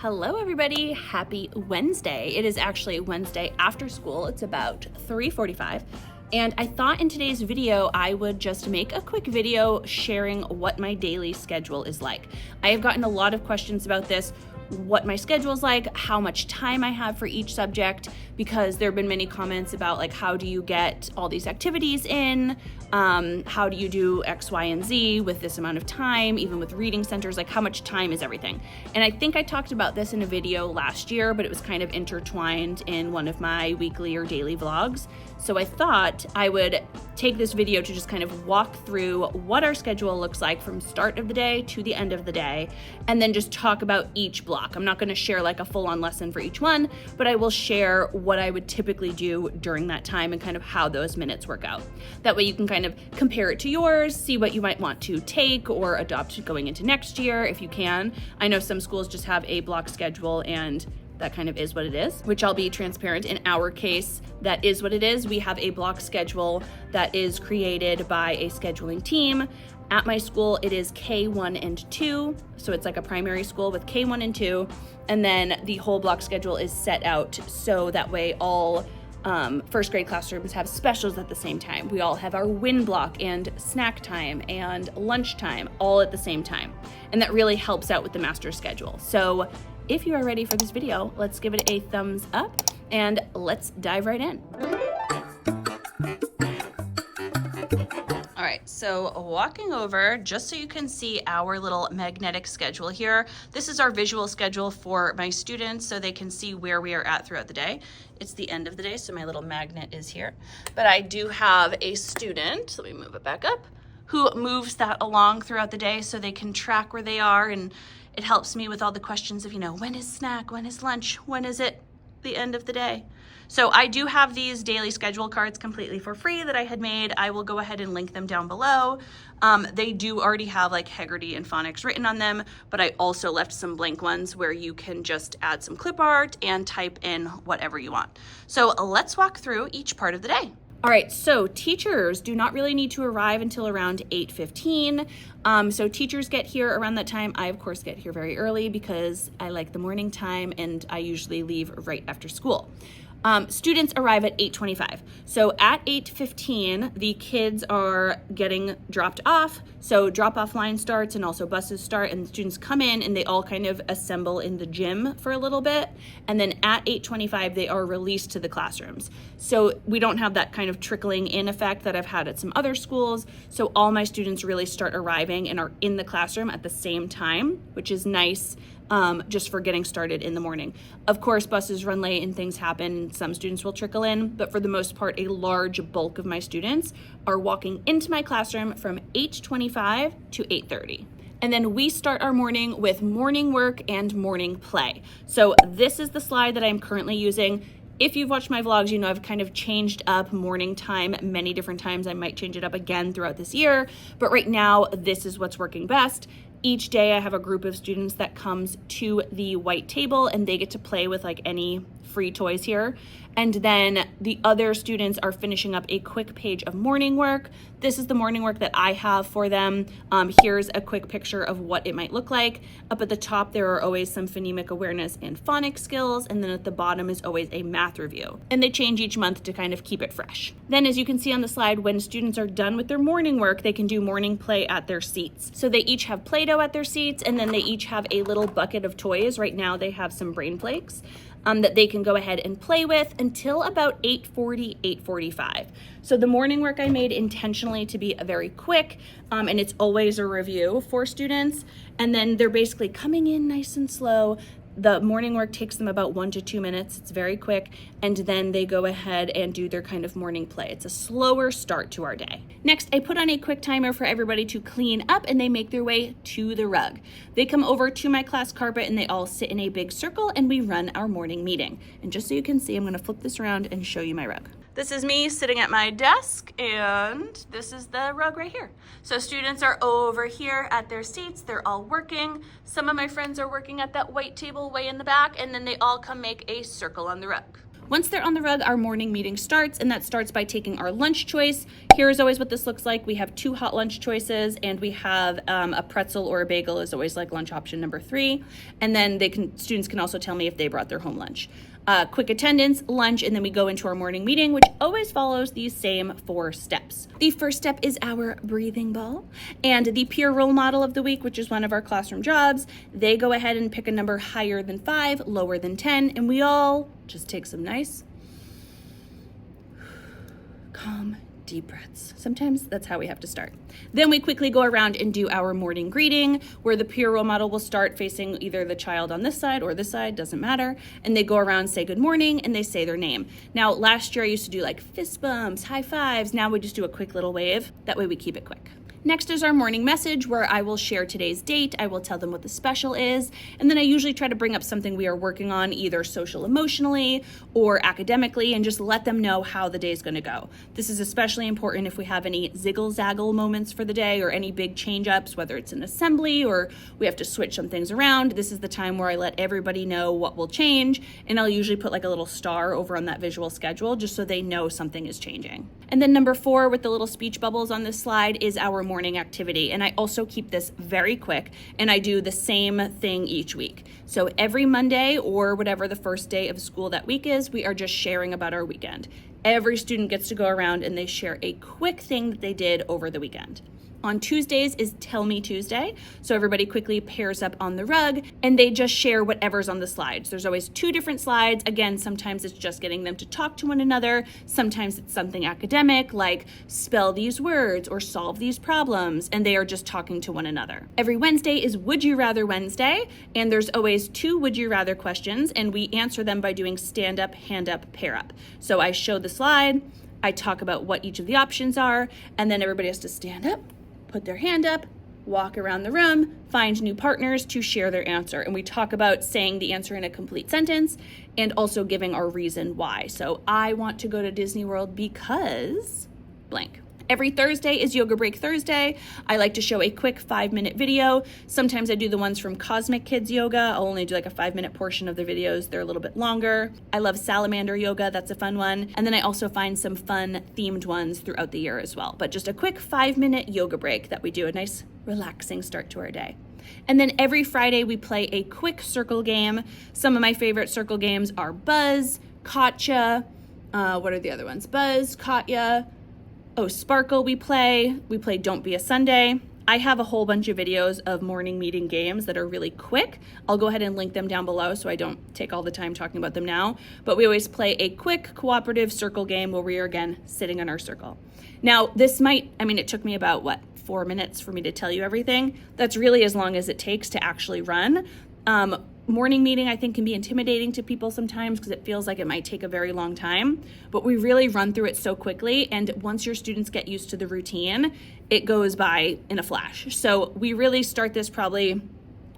Hello everybody, happy Wednesday. It is actually Wednesday after school. It's about 3:45. And I thought in today's video, I would just make a quick video sharing what my daily schedule is like. I have gotten a lot of questions about this, what my schedule is like, how much time I have for each subject, because there have been many comments about like, how do you get all these activities in? How do you do X, Y, and Z with this amount of time, even with reading centers, like how much time is everything? And I think I talked about this in a video last year, but it was kind of intertwined in one of my weekly or daily vlogs. So I thought I would take this video to just kind of walk through what our schedule looks like from start of the day to the end of the day, and then just talk about each block. I'm not going to share like a full-on lesson for each one, but I will share what I would typically do during that time and kind of how those minutes work out. That way you can kind of compare it to yours, see what you might want to take or adopt going into next year if you can. I know some schools just have a block schedule and that kind of is what it is, which I'll be transparent. In our case, that is what it is. We have a block schedule that is created by a scheduling team. At my school, it is K1 and 2. So it's like a primary school with K1 and 2. And then the whole block schedule is set out so that way all first grade classrooms have specials at the same time. We all have our W.I.N block and snack time and lunch time all at the same time. And that really helps out with the master schedule. So if you are ready for this video, let's give it a thumbs up and let's dive right in. All right, so walking over, just so you can see our little magnetic schedule here. This is our visual schedule for my students so they can see where we are at throughout the day. It's the end of the day, so my little magnet is here. But I do have a student, let me move it back up, who moves that along throughout the day so they can track where they are, and it helps me with all the questions of, when is snack, when is lunch, when is it the end of the day? So I do have these daily schedule cards completely for free that I had made. I will go ahead and link them down below. They do already have like Heggerty and phonics written on them, but I also left some blank ones where you can just add some clip art and type in whatever you want. So let's walk through each part of the day. All right, so teachers do not really need to arrive until around 8:15. So teachers get here around that time. I, of course, get here very early because I like the morning time and I usually leave right after school. Students arrive at 8:25. So at 8:15, the kids are getting dropped off. So drop-off line starts and also buses start, and the students come in and they all kind of assemble in the gym for a little bit. And then at 8:25, they are released to the classrooms. So we don't have that kind of trickling in effect that I've had at some other schools. So all my students really start arriving and are in the classroom at the same time, which is nice. Just for getting started in the morning. Of course, buses run late and things happen. Some students will trickle in, but for the most part, a large bulk of my students are walking into my classroom from 8:25 to 8:30. And then we start our morning with morning work and morning play. So this is the slide that I'm currently using. If you've watched my vlogs, you know I've kind of changed up morning time many different times. I might change it up again throughout this year, but right now, this is what's working best. Each day I have a group of students that comes to the white table and they get to play with like any free toys here. And then the other students are finishing up a quick page of morning work. This is the morning work that I have for them. Here's a quick picture of what it might look like. Up at the top, there are always some phonemic awareness and phonics skills. And then at the bottom is always a math review. And they change each month to kind of keep it fresh. Then as you can see on the slide, when students are done with their morning work, they can do morning play at their seats. So they each have Play-Doh at their seats, and then they each have a little bucket of toys. Right now they have some brain flakes that they can go ahead and play with until about 8:40, 8:45. So the morning work I made intentionally to be very quick, and it's always a review for students. And then they're basically coming in nice and slow. The morning work takes them about 1 to 2 minutes. It's very quick. And then they go ahead and do their kind of morning play. It's a slower start to our day. Next, I put on a quick timer for everybody to clean up and they make their way to the rug. They come over to my class carpet and they all sit in a big circle and we run our morning meeting. And just so you can see, I'm gonna flip this around and show you my rug. This is me sitting at my desk, and this is the rug right here. So students are over here at their seats. They're all working. Some of my friends are working at that white table way in the back, and then they all come make a circle on the rug. Once they're on the rug, our morning meeting starts, and that starts by taking our lunch choice. Here is always what this looks like. We have 2 hot lunch choices, and we have a pretzel or a bagel is always like lunch option number 3. And then students can also tell me if they brought their home lunch. Quick attendance, lunch, and then we go into our morning meeting, which always follows these same 4 steps. The first step is our breathing ball, and the peer role model of the week, which is one of our classroom jobs, they go ahead and pick a number higher than 5, lower than 10, and we all just take some nice, calm, deep breaths. Sometimes that's how we have to start. Then we quickly go around and do our morning greeting, where the peer role model will start facing either the child on this side or this side, doesn't matter, and they go around, say good morning, and they say their name. Now, last year I used to do like fist bumps, high fives. Now we just do a quick little wave. That way we keep it quick. Next is our morning message, where I will share today's date. I will tell them what the special is, and then I usually try to bring up something we are working on, either social emotionally or academically, and just let them know how the day is going to go. This is especially important if we have any ziggle-zaggle moments for the day or any big change-ups, whether it's an assembly or we have to switch some things around. This is the time where I let everybody know what will change, and I'll usually put like a little star over on that visual schedule just so they know something is changing. And then number 4 with the little speech bubbles on this slide is our morning activity. And I also keep this very quick, and I do the same thing each week. So every Monday or whatever the first day of school that week is, we are just sharing about our weekend. Every student gets to go around and they share a quick thing that they did over the weekend. On Tuesdays is Tell Me Tuesday. So everybody quickly pairs up on the rug and they just share whatever's on the slides. There's always 2 different slides. Again, sometimes it's just getting them to talk to one another. Sometimes it's something academic like spell these words or solve these problems, and they are just talking to one another. Every Wednesday is Would You Rather Wednesday, and there's always 2 Would You Rather questions, and we answer them by doing stand up, hand up, pair up. So I show the slide, I talk about what each of the options are, and then everybody has to stand up, put their hand up, walk around the room, find new partners to share their answer. And we talk about saying the answer in a complete sentence and also giving our reason why. So I want to go to Disney World because blank. Every Thursday is Yoga Break Thursday. I like to show a quick 5-minute video. Sometimes I do the ones from Cosmic Kids Yoga. I'll only do like a 5-minute portion of the videos. They're a little bit longer. I love Salamander Yoga. That's a fun one. And then I also find some fun themed ones throughout the year as well. But just a quick 5-minute yoga break that we do, a nice relaxing start to our day. And then every Friday we play a quick circle game. Some of my favorite circle games are Buzz, Katya, what are the other ones? Buzz, Katya, Sparkle we play Don't Be a Sunday. I have a whole bunch of videos of morning meeting games that are really quick. I'll go ahead and link them down below so I don't take all the time talking about them now. But we always play a quick cooperative circle game where we are again sitting in our circle. Now this it took me about 4 minutes for me to tell you everything. That's really as long as it takes to actually run. Morning meeting, I think, can be intimidating to people sometimes because it feels like it might take a very long time, but we really run through it so quickly. And once your students get used to the routine, it goes by in a flash. So we really start this probably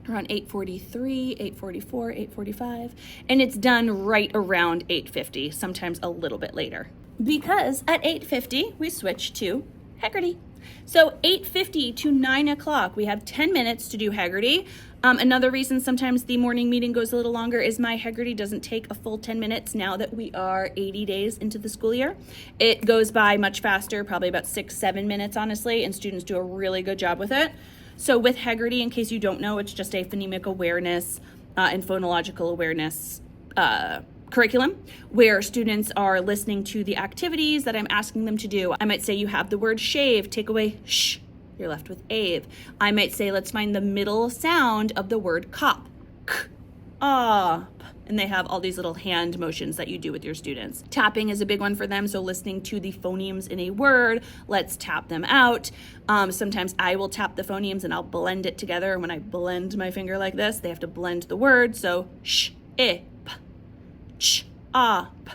around 8:43, 8:44, 8:45, and it's done right around 8:50, sometimes a little bit later. Because at 8:50, we switch to Heggerty. So 8:50 to 9 o'clock, we have 10 minutes to do Heggerty. Another reason sometimes the morning meeting goes a little longer is my Heggerty doesn't take a full 10 minutes now that we are 80 days into the school year. It goes by much faster, probably about 6-7 minutes, honestly, and students do a really good job with it. So with Heggerty, in case you don't know, it's just a phonemic awareness and phonological awareness curriculum where students are listening to the activities that I'm asking them to do. I might say you have the word shave, take away sh, you're left with ave. I might say let's find the middle sound of the word cop, k, op, and they have all these little hand motions that you do with your students. Tapping is a big one for them, so listening to the phonemes in a word, let's tap them out. Sometimes I will tap the phonemes and I'll blend it together, and when I blend my finger like this, they have to blend the word, so sh, I, p, ch, ah, p,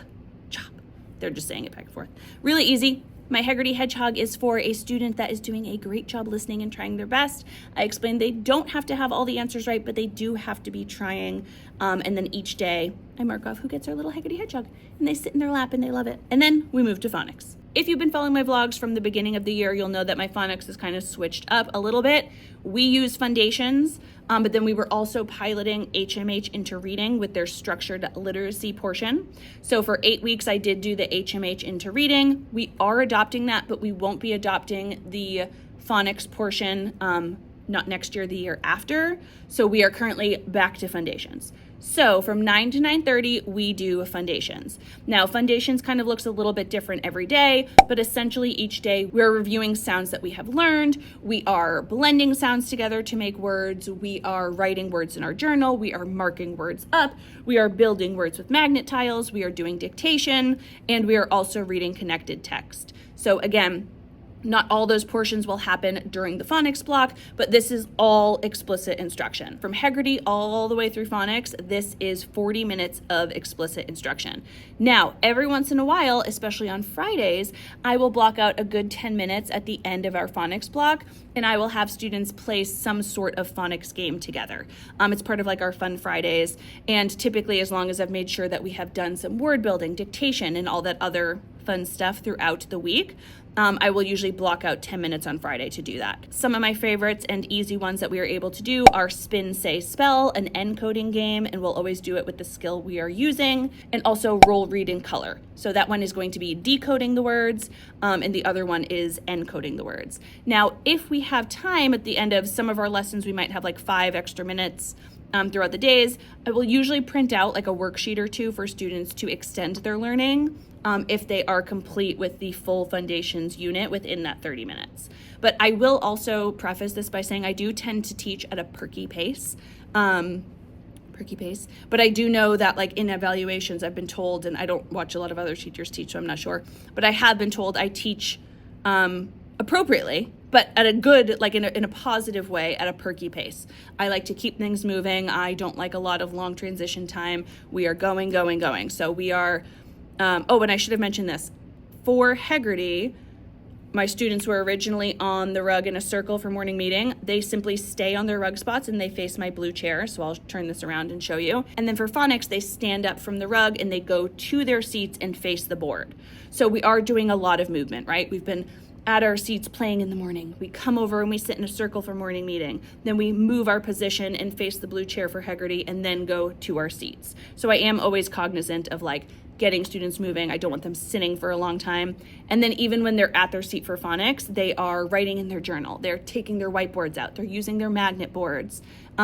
chop. They're just saying it back and forth. Really easy. My Heggerty Hedgehog is for a student that is doing a great job listening and trying their best. I explained they don't have to have all the answers right, but they do have to be trying. And then each day I mark off who gets our little Heggerty Hedgehog, and they sit in their lap and they love it. And then we move to phonics. if you've been following my vlogs from the beginning of the year, you'll know that my phonics is kind of switched up a little bit. We use foundations, but then we were also piloting HMH into reading with their structured literacy portion. So for 8 weeks, I did do the HMH into reading. We are adopting that, but we won't be adopting the phonics portion not next year, the year after. So we are currently back to foundations. So from 9 to 9:30, we do foundations. Now, foundations kind of looks a little bit different every day, but essentially each day we're reviewing sounds that we have learned. We are blending sounds together to make words. We are writing words in our journal. We are marking words up. We are building words with magnet tiles. We are doing dictation, and we are also reading connected text. So again, not all those portions will happen during the phonics block, but this is all explicit instruction. From Heggerty all the way through phonics, this is 40 minutes of explicit instruction. Now, every once in a while, especially on Fridays, I will block out a good 10 minutes at the end of our phonics block, and I will have students play some sort of phonics game together. It's part of like our Fun Fridays, and typically as long as I've made sure that we have done some word building, dictation, and all that other fun stuff throughout the week, I will usually block out 10 minutes on Friday to do that. Some of my favorites and easy ones that we are able to do are spin, say, spell, an encoding game, and we'll always do it with the skill we are using, and also roll, read, and color. So that one is going to be decoding the words, and the other one is encoding the words. Now, if we have time at the end of some of our lessons, we might have like 5 extra minutes throughout the days. I will usually print out like a worksheet or two for students to extend their learning if they are complete with the full foundations unit within that 30 minutes. But I will also preface this by saying I do tend to teach at a perky pace. But I do know that like in evaluations, I've been told, and I don't watch a lot of other teachers teach, so I'm not sure, but I have been told I teach appropriately, but at a good, like in a positive way, at a perky pace. I like to keep things moving. I don't like a lot of long transition time. We are going. So we are, oh, and I should have mentioned this. For Heggerty, my students were originally on the rug in a circle for morning meeting. They simply stay on their rug spots and they face my blue chair. So I'll turn this around and show you. And then for phonics, they stand up from the rug and they go to their seats and face the board. So we are doing a lot of movement, right? We've been at our seats playing in the morning. We come over and we sit in a circle for morning meeting. Then we move our position and face the blue chair for Heggerty and then go to our seats. So I am always cognizant of like getting students moving. I don't want them sitting for a long time. And then even when they're at their seat for phonics, they are writing in their journal. They're taking their whiteboards out. They're using their magnet boards.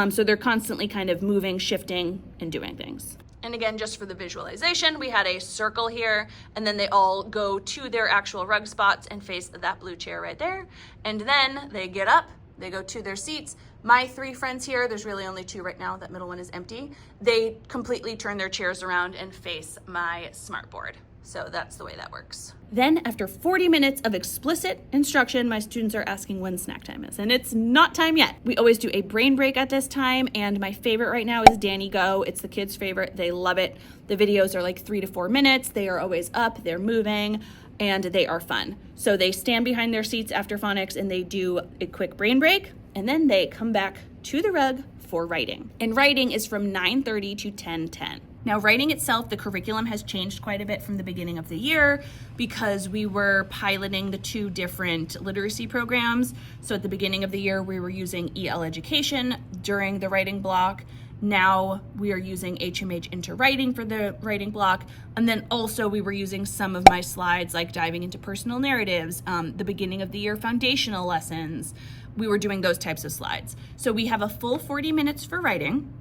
So they're constantly kind of moving, shifting, and doing things. And again, just for the visualization, we had a circle here, and then they all go to their actual rug spots and face that blue chair right there. And then they get up, they go to their seats. My 3 friends here, there's really only 2 right now, that middle one is empty. They completely turn their chairs around and face my smartboard. So that's the way that works. Then after 40 minutes of explicit instruction, my students are asking when snack time is, and it's not time yet. We always do a brain break at this time, and my favorite right now is Danny Go. It's the kids' favorite. They love it. The videos are like 3 to 4 minutes. They are always up, they're moving, and they are fun. So they stand behind their seats after phonics and they do a quick brain break, and then they come back to the rug for writing. And writing is from 9:30 to 10:10. Now, writing itself, the curriculum has changed quite a bit from the beginning of the year because we were piloting the 2 different literacy programs. So at the beginning of the year, we were using EL education during the writing block. Now we are using HMH into writing for the writing block. And then also we were using some of my slides, like diving into personal narratives, the beginning of the year foundational lessons. We were doing those types of slides. So we have a full 40 minutes for writing,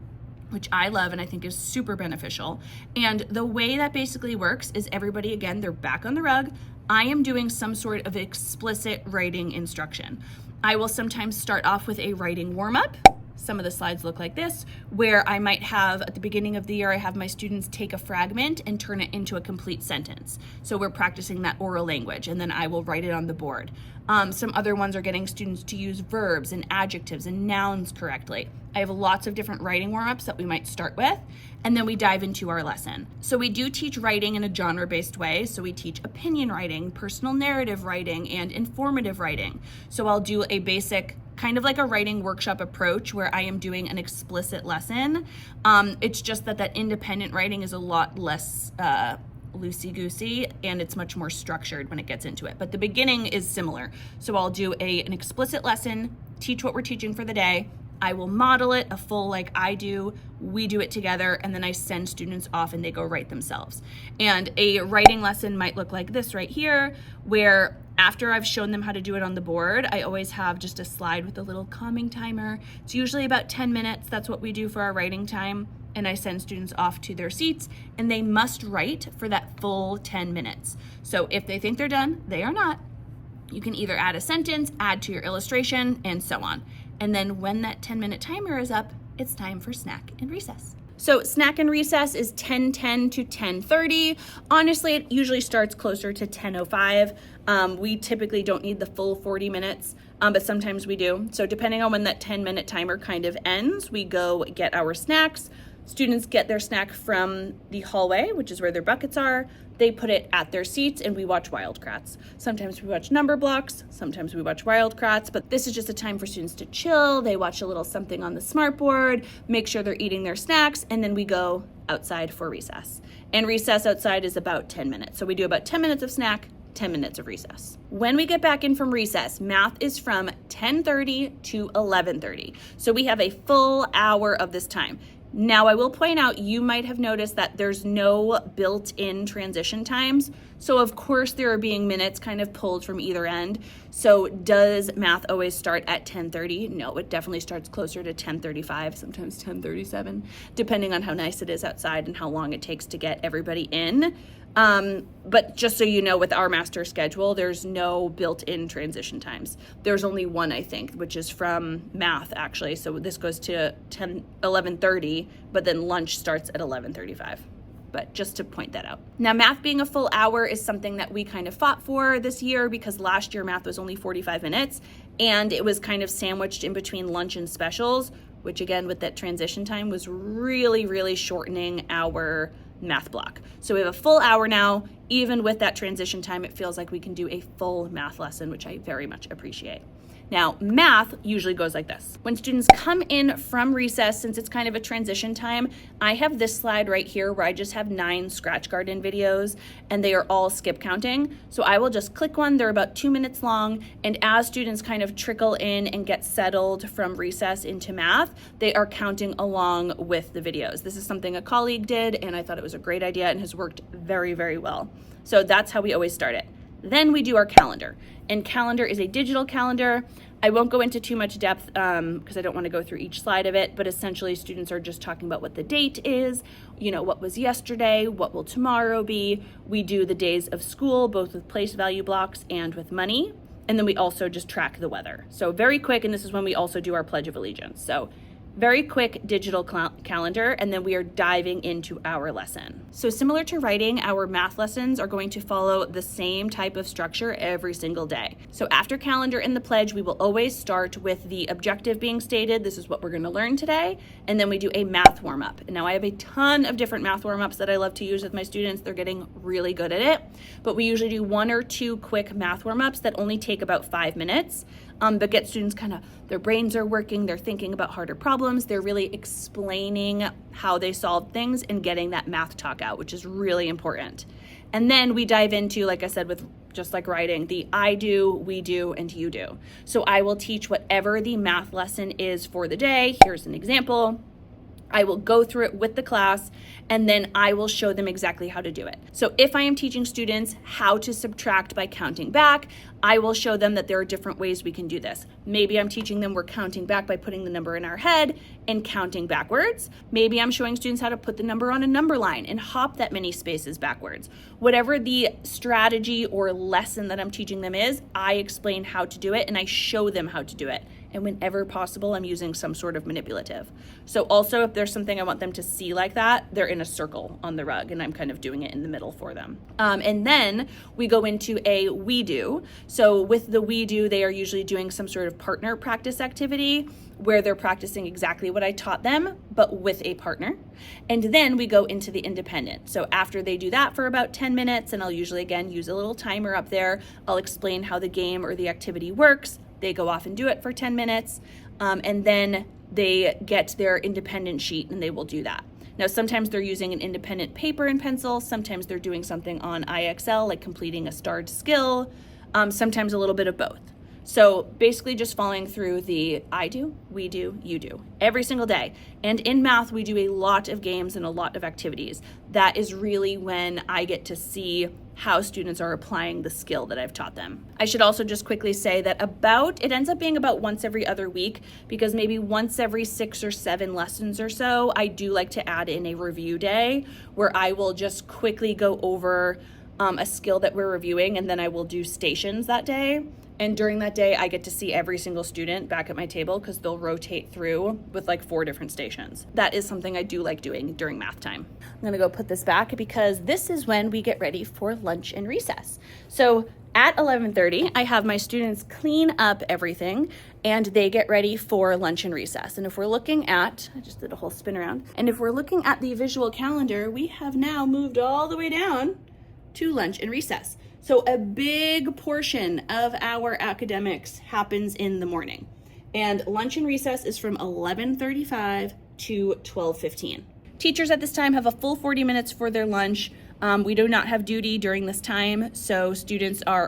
which I love and I think is super beneficial. And the way that basically works is everybody, again, they're back on the rug. I am doing some sort of explicit writing instruction. I will sometimes start off with a writing warm-up. Some of the slides look like this, where I might have, at the beginning of the year, I have my students take a fragment and turn it into a complete sentence. So we're practicing that oral language, and then I will write it on the board. Some other ones are getting students to use verbs and adjectives and nouns correctly. I have lots of different writing warm-ups that we might start with, and then we dive into our lesson. So we do teach writing in a genre-based way. So we teach opinion writing, personal narrative writing, and informative writing. So I'll do a basic, kind of like a writing workshop approach where I am doing an explicit lesson. It's just that independent writing is a lot less loosey-goosey, and it's much more structured when it gets into it. But the beginning is similar. So I'll do an explicit lesson, teach what we're teaching for the day. I will model it, a full like I do, we do it together, and then I send students off and they go write themselves. And a writing lesson might look like this right here, where after I've shown them how to do it on the board, I always have just a slide with a little calming timer. It's usually about 10 minutes. That's what we do for our writing time. And I send students off to their seats, and they must write for that full 10 minutes. So if they think they're done, they are not. You can either add a sentence, add to your illustration, and so on. And then when that 10-minute timer is up, it's time for snack and recess. So snack and recess is 10:10 to 10:30. Honestly, it usually starts closer to 10:05. We typically don't need the full 40 minutes, but sometimes we do. So depending on when that 10-minute timer kind of ends, we go get our snacks. Students get their snack from the hallway, which is where their buckets are. They put it at their seats and we watch Wildcrats. Sometimes we watch number blocks, sometimes we watch Wildcrats, but this is just a time for students to chill. They watch a little something on the smartboard, make sure they're eating their snacks, and then we go outside for recess. And recess outside is about 10 minutes. So we do about 10 minutes of snack, 10 minutes of recess. When we get back in from recess, math is from 10:30 to 11:30. So we have a full hour of this time. Now, I will point out, you might have noticed that there's no built-in transition times. So of course there are being minutes kind of pulled from either end. So does math always start at 10:30? No, it definitely starts closer to 10:35, sometimes 10:37, depending on how nice it is outside and how long it takes to get everybody in. But just so you know, with our master schedule, there's no built-in transition times. There's only one, I think, which is from math, actually. So this goes to 11:30, but then lunch starts at 11:35. But just to point that out. Now, math being a full hour is something that we kind of fought for this year, because last year math was only 45 minutes, and it was kind of sandwiched in between lunch and specials, which again, with that transition time, was really, really shortening our math block. So we have a full hour now. Even with that transition time, it feels like we can do a full math lesson, which I very much appreciate. Now, math usually goes like this. When students come in from recess, since it's kind of a transition time, I have this slide right here where I just have 9 Scratch Garden videos, and they are all skip counting. So I will just click one, they're about 2 minutes long, and as students kind of trickle in and get settled from recess into math, they are counting along with the videos. This is something a colleague did, and I thought it was a great idea and has worked very, very well. So that's how we always start it. Then we do our calendar, and calendar is a digital calendar. I won't go into too much depth because I don't want to go through each slide of it, but essentially students are just talking about what the date is, you know, what was yesterday, what will tomorrow be. We do the days of school, both with place value blocks and with money, and then we also just track the weather. So very quick, and this is when we also do our Pledge of Allegiance. So very quick digital calendar, and then we are diving into our lesson. So similar to writing, our math lessons are going to follow the same type of structure every single day. So after calendar and the pledge, we will always start with the objective being stated. This is what we're going to learn today. And then we do a math warm-up. And now I have a ton of different math warm-ups that I love to use with my students. They're getting really good at it. But we usually do 1 or 2 quick math warm-ups that only take about 5 minutes. But get students kind of, their brains are working, they're thinking about harder problems, they're really explaining how they solve things and getting that math talk out, which is really important. And then we dive into, like I said, with just like writing, the I do, we do, and you do. So I will teach whatever the math lesson is for the day. Here's an example. I will go through it with the class, and then I will show them exactly how to do it. So if I am teaching students how to subtract by counting back, I will show them that there are different ways we can do this. Maybe I'm teaching them we're counting back by putting the number in our head and counting backwards. Maybe I'm showing students how to put the number on a number line and hop that many spaces backwards. Whatever the strategy or lesson that I'm teaching them is, I explain how to do it and I show them how to do it. And whenever possible, I'm using some sort of manipulative. So also, if there's something I want them to see like that, they're in a circle on the rug and I'm kind of doing it in the middle for them. And then we go into a we do. So with the we do, they are usually doing some sort of partner practice activity where they're practicing exactly what I taught them, but with a partner. And then we go into the independent. So after they do that for about 10 minutes, and I'll usually again use a little timer up there, I'll explain how the game or the activity works. They go off and do it for 10 minutes, and then they get their independent sheet and they will do that. Now, sometimes they're using an independent paper and pencil. Sometimes they're doing something on IXL, like completing a starred skill. Sometimes a little bit of both. So basically just following through the I do, we do, you do every single day. And in math, we do a lot of games and a lot of activities. That is really when I get to see how students are applying the skill that I've taught them. I should also just quickly say that it ends up being about once every other week, because maybe once every 6 or 7 lessons or so, I do like to add in a review day where I will just quickly go over a skill that we're reviewing, and then I will do stations that day. And during that day, I get to see every single student back at my table because they'll rotate through with like 4 different stations. That is something I do like doing during math time. I'm gonna go put this back because this is when we get ready for lunch and recess. So at 11:30, I have my students clean up everything and they get ready for lunch and recess. And if we're looking at, I just did a whole spin around, and if we're looking at the visual calendar, we have now moved all the way down to lunch and recess. So a big portion of our academics happens in the morning, and lunch and recess is from 11:35 to 12:15. Teachers at this time have a full 40 minutes for their lunch. We do not have duty during this time, so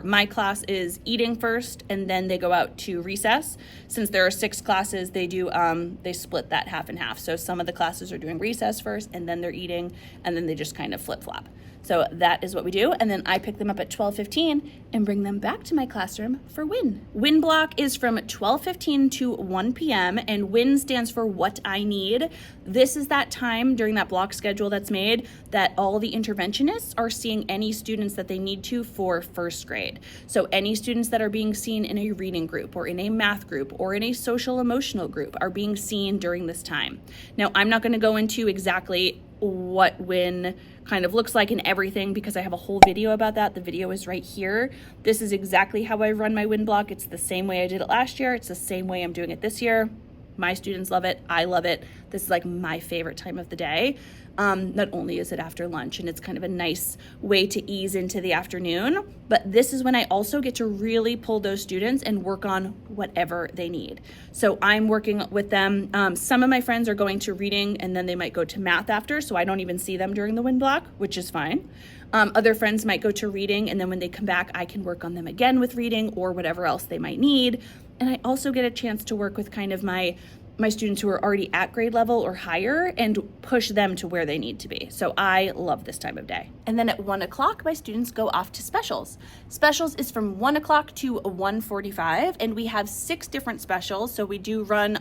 my class is eating first and then they go out to recess. Since there are 6 classes, they split that half and half. So some of the classes are doing recess first and then they're eating, and then they just kind of flip-flop. So that is what we do, and then I pick them up at 12:15 and bring them back to my classroom for WIN. WIN block is from 12:15 to 1 p.m., and WIN stands for What I Need. This is that time during that block schedule that's made that all the interventionists are seeing any students that they need to for first grade. So any students that are being seen in a reading group or in a math group or in a social emotional group are being seen during this time. Now, I'm not gonna go into exactly what WIN kind of looks like and everything because I have a whole video about that. The video is right here. This is exactly how I run my WIN block. It's the same way I did it last year. It's the same way I'm doing it this year. My students love it. I love it. This is like my favorite time of the day. Not only is it after lunch and it's kind of a nice way to ease into the afternoon, but this is when I also get to really pull those students and work on whatever they need. So I'm working with them. Some of my friends are going to reading and then they might go to math after, so I don't even see them during the WIN block, which is fine. Other friends might go to reading, and then when they come back, I can work on them again with reading or whatever else they might need. And I also get a chance to work with kind of my students who are already at grade level or higher and push them to where they need to be. So I love this time of day. And then at 1 o'clock, my students go off to specials. Specials is from 1 o'clock to 1:45, and we have 6 different specials. So we do run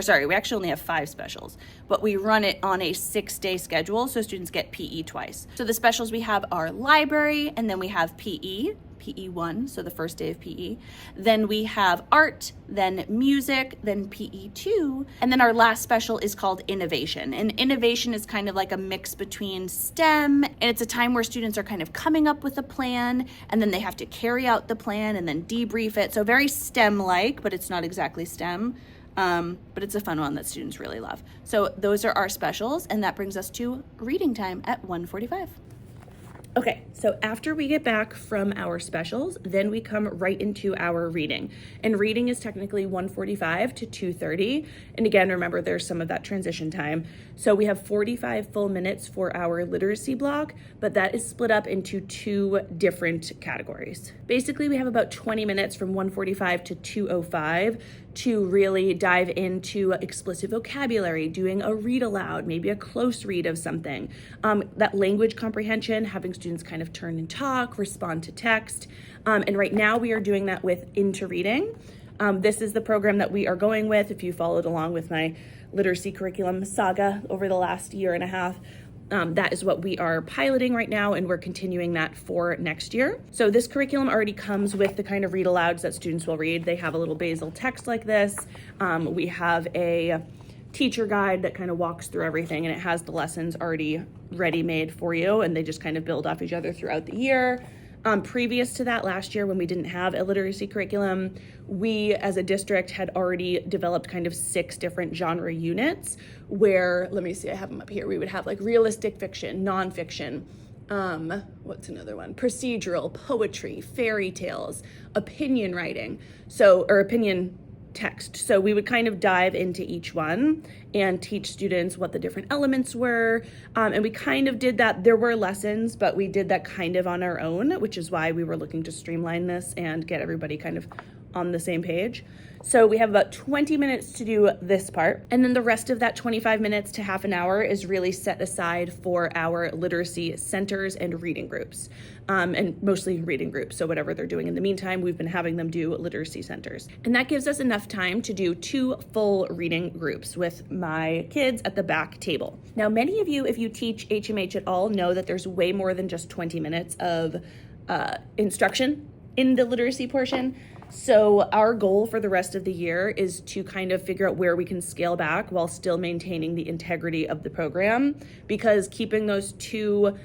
we actually only have 5 specials, but we run it on a 6-day schedule, so students get PE twice. So the specials we have are library, and then we have PE 1, so the first day of PE. Then we have art, then music, then PE 2, and then our last special is called innovation. And innovation is kind of like a mix between STEM, and it's a time where students are kind of coming up with a plan, and then they have to carry out the plan and then debrief it. So very STEM-like, but it's not exactly STEM. But it's a fun one that students really love. So those are our specials, and that brings us to reading time at 1:45. Okay, so after we get back from our specials, then we come right into our reading. And reading is technically 1:45 to 2:30. And again, remember there's some of that transition time. So we have 45 full minutes for our literacy block, but that is split up into 2 different categories. Basically, we have about 20 minutes from 1:45 to 2:05 to really dive into explicit vocabulary, doing a read aloud, maybe a close read of something. That language comprehension, having students kind of turn and talk, respond to text. And right now we are doing that with Into Reading. This is the program that we are going with. If you followed along with my literacy curriculum saga over the last year and a half, that is what we are piloting right now, and we're continuing that for next year. So this curriculum already comes with the kind of read alouds that students will read. They have a little basal text like this. We have a teacher guide that kind of walks through everything, and it has the lessons already ready-made for you, and they just kind of build off each other throughout the year. Previous to that, last year when we didn't have a literacy curriculum, we as a district had already developed kind of 6 different genre units where, let me see, I have them up here. We would have like realistic fiction, nonfiction, what's another one? Procedural, poetry, fairy tales, opinion writing. So, or opinion text. So we would kind of dive into each one and teach students what the different elements were. And we kind of did that. There were lessons, but we did that kind of on our own, which is why we were looking to streamline this and get everybody kind of on the same page. So we have about 20 minutes to do this part. And then the rest of that 25 minutes to half an hour is really set aside for our literacy centers and reading groups, and mostly reading groups. So whatever they're doing in the meantime, we've been having them do literacy centers. And that gives us enough time to do 2 full reading groups with my kids at the back table. Now, many of you, if you teach HMH at all, know that there's way more than just 20 minutes of instruction in the literacy portion. So our goal for the rest of the year is to kind of figure out where we can scale back while still maintaining the integrity of the program, because keeping those 2,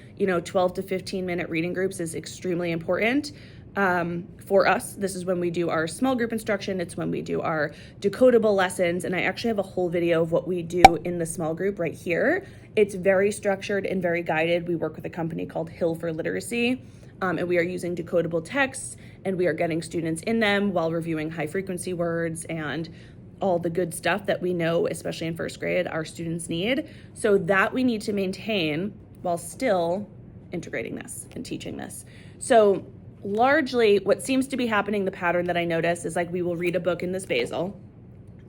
12 to 15 minute reading groups is extremely important. For us, this is when we do our small group instruction. It's when we do our decodable lessons. And I actually have a whole video of what we do in the small group right here. It's very structured and very guided. We work with a company called Hill for Literacy. And we are using decodable texts, and we are getting students in them while reviewing high frequency words and all the good stuff that we know, especially in first grade, our students need. So that we need to maintain while still integrating this and teaching this. So largely what seems to be happening, the pattern that I notice is like we will read a book in this basal,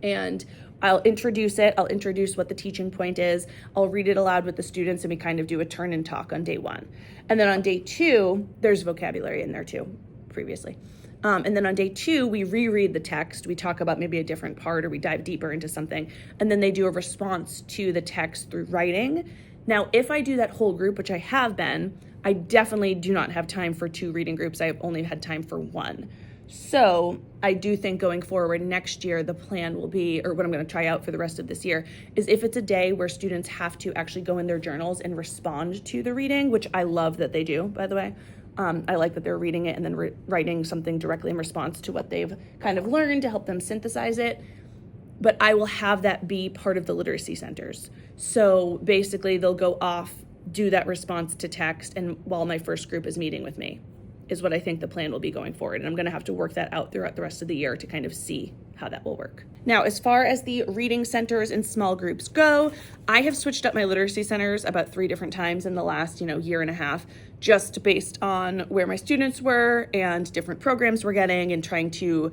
and I'll introduce it. I'll introduce what the teaching point is. I'll read it aloud with the students, and we kind of do a turn and talk on day 1. And then on day 2, there's vocabulary in there too, previously. And then on day 2, we reread the text. We talk about maybe a different part, or we dive deeper into something. And then they do a response to the text through writing. Now, if I do that whole group, which I have been, I definitely do not have time for 2 reading groups. I've only had time for 1. So I do think going forward next year, the plan will be, or what I'm going to try out for the rest of this year, is if it's a day where students have to actually go in their journals and respond to the reading, which I love that they do, by the way. I like that they're reading it and then writing something directly in response to what they've kind of learned to help them synthesize it. But I will have that be part of the literacy centers. So basically they'll go off, do that response to text, and while my first group is meeting with me, is what I think the plan will be going forward. And I'm gonna have to work that out throughout the rest of the year to kind of see how that will work. Now, as far as the reading centers and small groups go, I have switched up my literacy centers about 3 different times in the last, year and a half, just based on where my students were and different programs we're getting, and trying to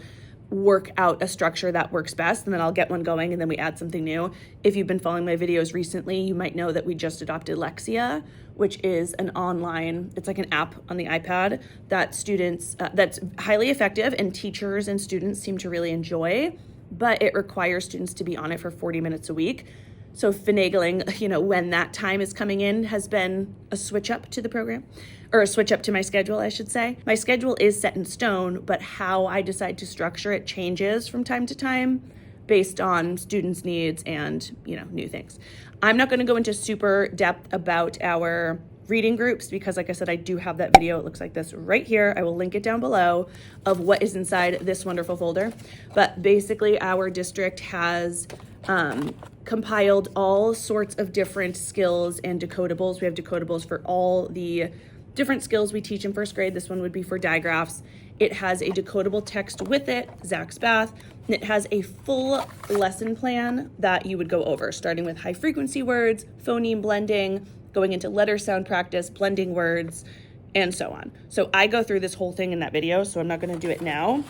work out a structure that works best. And then I'll get one going and then we add something new. If you've been following my videos recently, you might know that we just adopted Lexia, which is an online, it's like an app on the iPad that students, that's highly effective, and teachers and students seem to really enjoy, but it requires students to be on it for 40 minutes a week. So finagling, when that time is coming in has been a switch up to the program, or a switch up to my schedule, I should say. My schedule is set in stone, but how I decide to structure it changes from time to time based on students' needs and, new things. I'm not going to go into super depth about our reading groups because, like I said, I do have that video. It looks like this right here. I will link it down below of what is inside this wonderful folder. But basically, our district has compiled all sorts of different skills and decodables. We have decodables for all the different skills we teach in first grade. This one would be for digraphs. It has a decodable text with it, Zach's Bath, and it has a full lesson plan that you would go over, starting with high frequency words, phoneme blending, going into letter sound practice, blending words, and so on. So I go through this whole thing in that video, so I'm not going to do it now.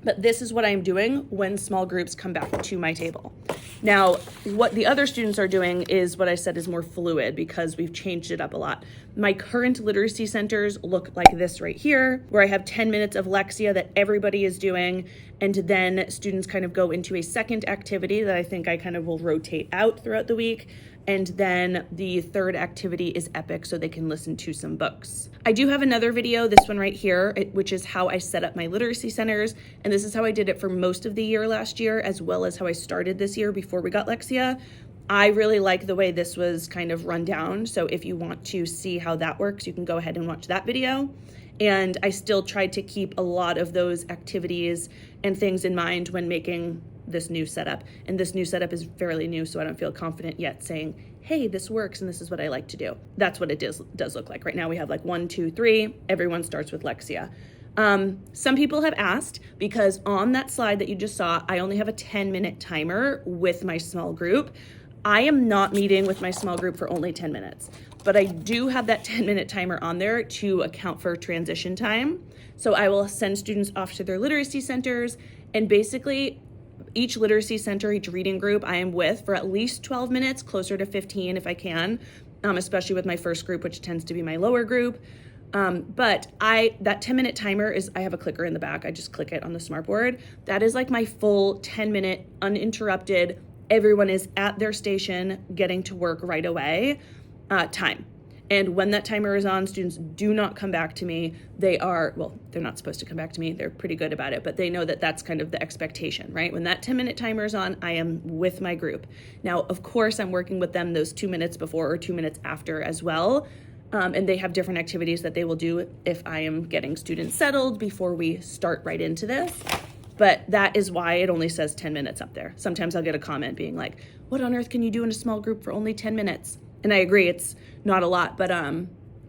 But this is what I'm doing when small groups come back to my table. Now, what the other students are doing is what I said is more fluid because we've changed it up a lot. My current literacy centers look like this right here, where I have 10 minutes of Lexia that everybody is doing, and then students kind of go into a second activity that I think I kind of will rotate out throughout the week. And then the third activity is epic, so they can listen to some books. I do have another video, this one right here, which is how I set up my literacy centers. And this is how I did it for most of the year last year, as well as how I started this year before we got Lexia. I really like the way this was kind of run down. So if you want to see how that works, you can go ahead and watch that video. And I still tried to keep a lot of those activities and things in mind when making this new setup. And this new setup is fairly new, so I don't feel confident yet saying, hey, this works and this is what I like to do. That's what it does look like. Right now we have like 1, 2, 3. Everyone starts with Lexia. Some people have asked, because on that slide that you just saw, I only have a 10-minute timer with my small group. I am not meeting with my small group for only 10 minutes, but I do have that 10-minute timer on there to account for transition time. So I will send students off to their literacy centers, and basically each literacy center, each reading group I am with for at least 12 minutes, closer to 15 if I can, especially with my first group, which tends to be my lower group. But that 10-minute timer is, I have a clicker in the back. I just click it on the smartboard. That is like my full 10-minute uninterrupted, everyone is at their station getting to work right away time. And when that timer is on, students do not come back to me. They're not supposed to come back to me. They're pretty good about it, but they know that that's kind of the expectation, right? When that 10-minute timer is on, I am with my group. Now, of course, I'm working with them those 2 minutes before or 2 minutes after as well. And they have different activities that they will do if I am getting students settled before we start right into this. But that is why it only says 10 minutes up there. Sometimes I'll get a comment being like, what on earth can you do in a small group for only 10 minutes? And I agree, it's not a lot, but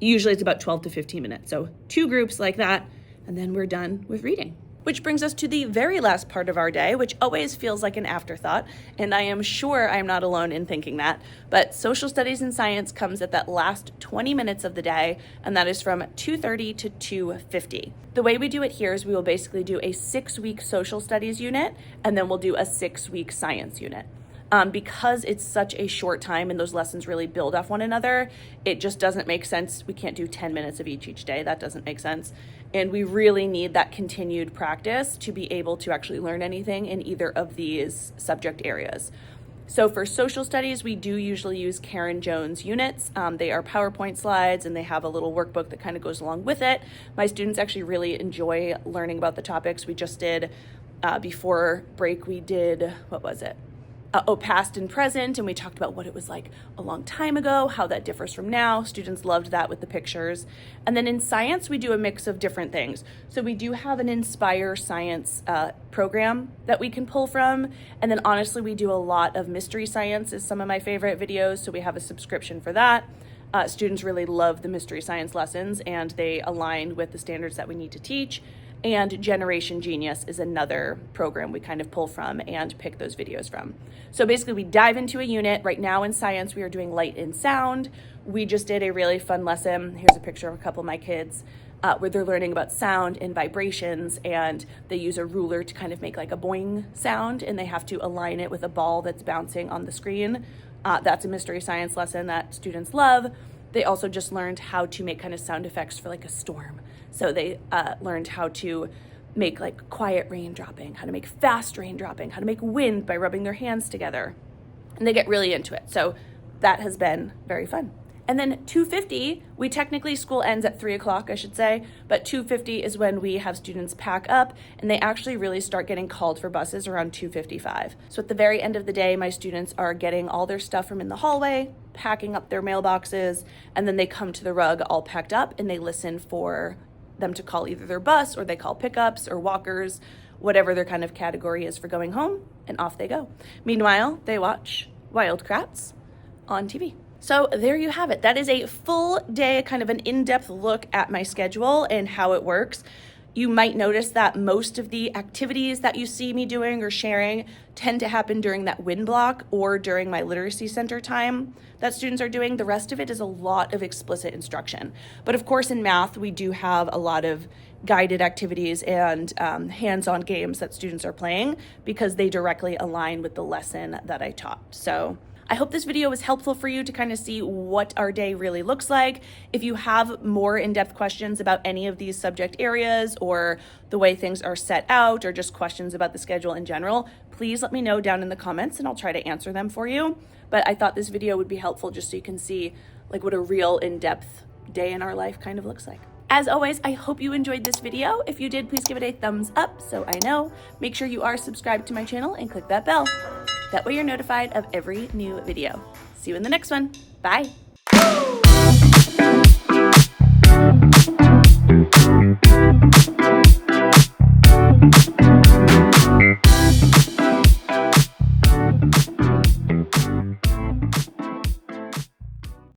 usually it's about 12 to 15 minutes. So 2 groups like that, and then we're done with reading. Which brings us to the very last part of our day, which always feels like an afterthought, and I am sure I'm not alone in thinking that, but social studies and science comes at that last 20 minutes of the day, and that is from 2:30 to 2:50. The way we do it here is we will basically do a 6-week social studies unit, and then we'll do a 6-week science unit. Because it's such a short time and those lessons really build off one another, it just doesn't make sense. We can't do 10 minutes of each day. That doesn't make sense. And we really need that continued practice to be able to actually learn anything in either of these subject areas. So for social studies, we do usually use Karen Jones units. They are PowerPoint slides and they have a little workbook that kind of goes along with it. My students actually really enjoy learning about the topics. We just did, before break, we did, what was it? Past and present, and we talked about what it was like a long time ago, how that differs from now. Students loved that with the pictures. And then in science, we do a mix of different things. So we do have an Inspire Science program that we can pull from. And then honestly, we do a lot of Mystery Science is some of my favorite videos. So we have a subscription for that. Students really love the Mystery Science lessons and they align with the standards that we need to teach. And Generation Genius is another program we kind of pull from and pick those videos from. So basically we dive into a unit. Right now in science, we are doing light and sound. We just did a really fun lesson. Here's a picture of a couple of my kids where they're learning about sound and vibrations, and they use a ruler to kind of make like a boing sound, and they have to align it with a ball that's bouncing on the screen. That's a Mystery Science lesson that students love. They also just learned how to make kind of sound effects for like a storm. So they learned how to make like quiet rain dropping, how to make fast rain dropping, how to make wind by rubbing their hands together. And they get really into it. So that has been very fun. And then 2:50, we technically, school ends at 3 o'clock, I should say, but 2:50 is when we have students pack up, and they actually really start getting called for buses around 2:55. So at the very end of the day, my students are getting all their stuff from in the hallway, packing up their mailboxes, and then they come to the rug all packed up, and they listen for them to call either their bus, or they call pickups or walkers, whatever their kind of category is for going home, and off they go. Meanwhile, they watch Wild Kratts on TV. So there you have it. That is a full day, kind of an in-depth look at my schedule and how it works. You might notice that most of the activities that you see me doing or sharing tend to happen during that WIN block or during my literacy center time that students are doing. The rest of it is a lot of explicit instruction. But of course in math, we do have a lot of guided activities and hands-on games that students are playing because they directly align with the lesson that I taught. So I hope this video was helpful for you to kind of see what our day really looks like. If you have more in-depth questions about any of these subject areas or the way things are set out or just questions about the schedule in general, please let me know down in the comments and I'll try to answer them for you. But I thought this video would be helpful just so you can see like what a real in-depth day in our life kind of looks like. As always, I hope you enjoyed this video. If you did, please give it a thumbs up so I know. Make sure you are subscribed to my channel and click that bell. That way you're notified of every new video. See you in the next one. Bye.